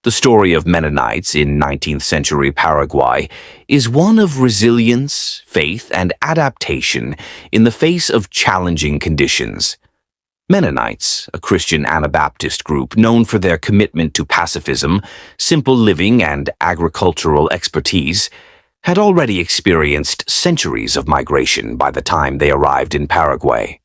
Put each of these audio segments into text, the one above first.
The story of Mennonites in 19th-century Paraguay is one of resilience, faith, and adaptation in the face of challenging conditions. Mennonites, a Christian Anabaptist group known for their commitment to pacifism, simple living, and agricultural expertise, had already experienced centuries of migration by the time they arrived in Paraguay.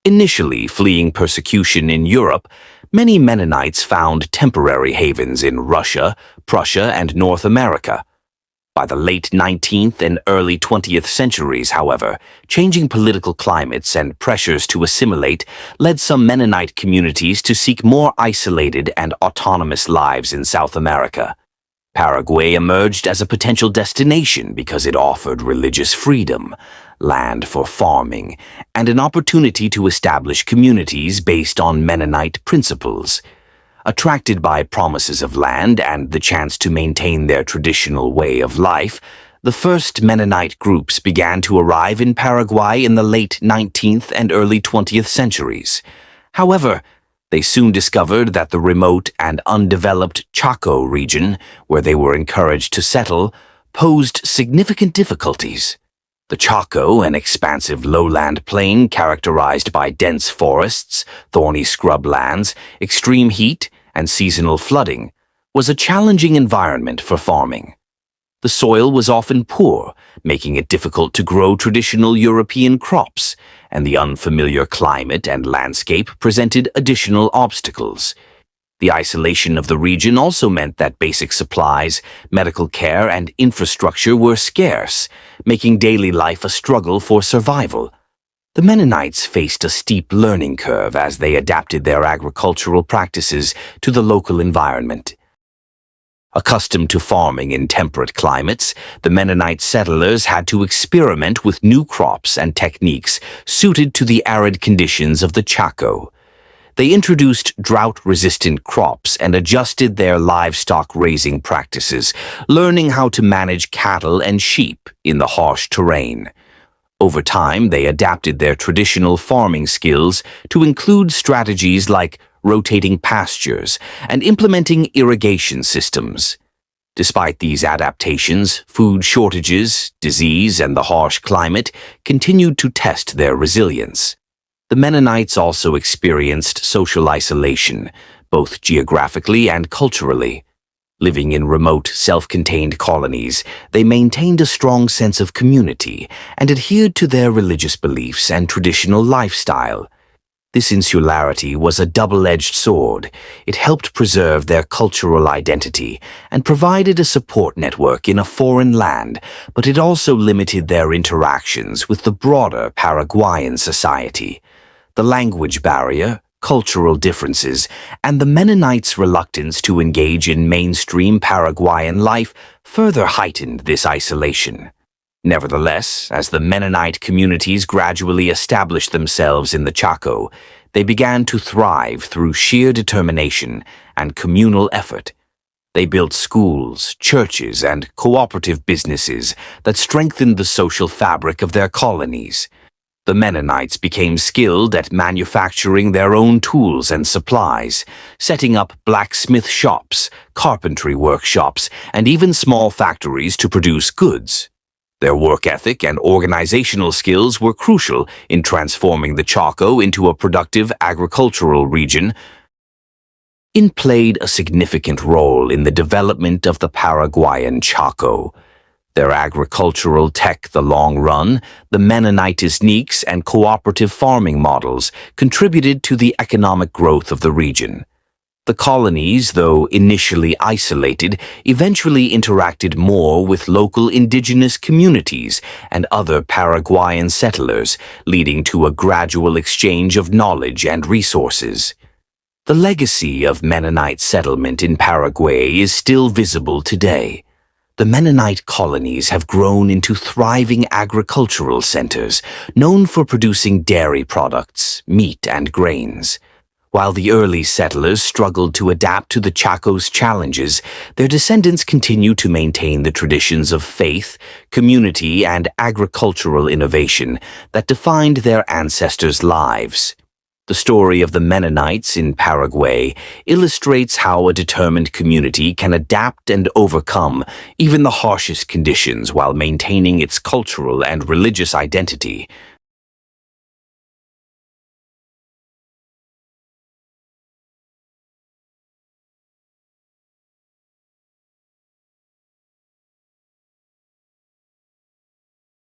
Initially fleeing persecution in Europe, many Mennonites found temporary havens in Russia, Prussia, and North America. By the late 19th and early 20th centuries, however, changing political climates and pressures to assimilate led some Mennonite communities to seek more isolated and autonomous lives in South America. Paraguay emerged as a potential destination because it offered religious freedom, land for farming, and an opportunity to establish communities based on Mennonite principles. Attracted by promises of land and the chance to maintain their traditional way of life, the first Mennonite groups began to arrive in Paraguay in the late 19th and early 20th centuries. However, they soon discovered that the remote and undeveloped Chaco region, where they were encouraged to settle, posed significant difficulties. The Chaco, an expansive lowland plain characterized by dense forests, thorny scrublands, extreme heat, and seasonal flooding, was a challenging environment for farming. The soil was often poor, making it difficult to grow traditional European crops, and the unfamiliar climate and landscape presented additional obstacles. The isolation of the region also meant that basic supplies, medical care, and infrastructure were scarce, making daily life a struggle for survival. The Mennonites faced a steep learning curve as they adapted their agricultural practices to the local environment. Accustomed to farming in temperate climates, the Mennonite settlers had to experiment with new crops and techniques suited to the arid conditions of the Chaco. They introduced drought-resistant crops and adjusted their livestock raising practices, learning how to manage cattle and sheep in the harsh terrain. Over time, they adapted their traditional farming skills to include strategies like rotating pastures and implementing irrigation systems. Despite these adaptations, food shortages, disease, and the harsh climate continued to test their resilience. The Mennonites also experienced social isolation, both geographically and culturally. Living in remote, self-contained colonies, they maintained a strong sense of community and adhered to their religious beliefs and traditional lifestyle. This insularity was a double-edged sword. It helped preserve their cultural identity and provided a support network in a foreign land, but it also limited their interactions with the broader Paraguayan society. The language barrier, cultural differences, and the Mennonites' reluctance to engage in mainstream Paraguayan life further heightened this isolation. Nevertheless, as the Mennonite communities gradually established themselves in the Chaco, they began to thrive through sheer determination and communal effort. They built schools, churches, and cooperative businesses that strengthened the social fabric of their colonies. The Mennonites became skilled at manufacturing their own tools and supplies, setting up blacksmith shops, carpentry workshops, and even small factories to produce goods. Their work ethic and organizational skills were crucial in transforming the Chaco into a productive agricultural region. It played a significant role in the development of the Paraguayan Chaco. Their agricultural tech, the long run, the Mennonite techniques, and cooperative farming models contributed to the economic growth of the region. The colonies, though initially isolated, eventually interacted more with local indigenous communities and other Paraguayan settlers, leading to a gradual exchange of knowledge and resources. The legacy of Mennonite settlement in Paraguay is still visible today. The Mennonite colonies have grown into thriving agricultural centers, known for producing dairy products, meat, and grains. While the early settlers struggled to adapt to the Chaco's challenges, their descendants continue to maintain the traditions of faith, community, and agricultural innovation that defined their ancestors' lives. The story of the Mennonites in Paraguay illustrates how a determined community can adapt and overcome even the harshest conditions while maintaining its cultural and religious identity.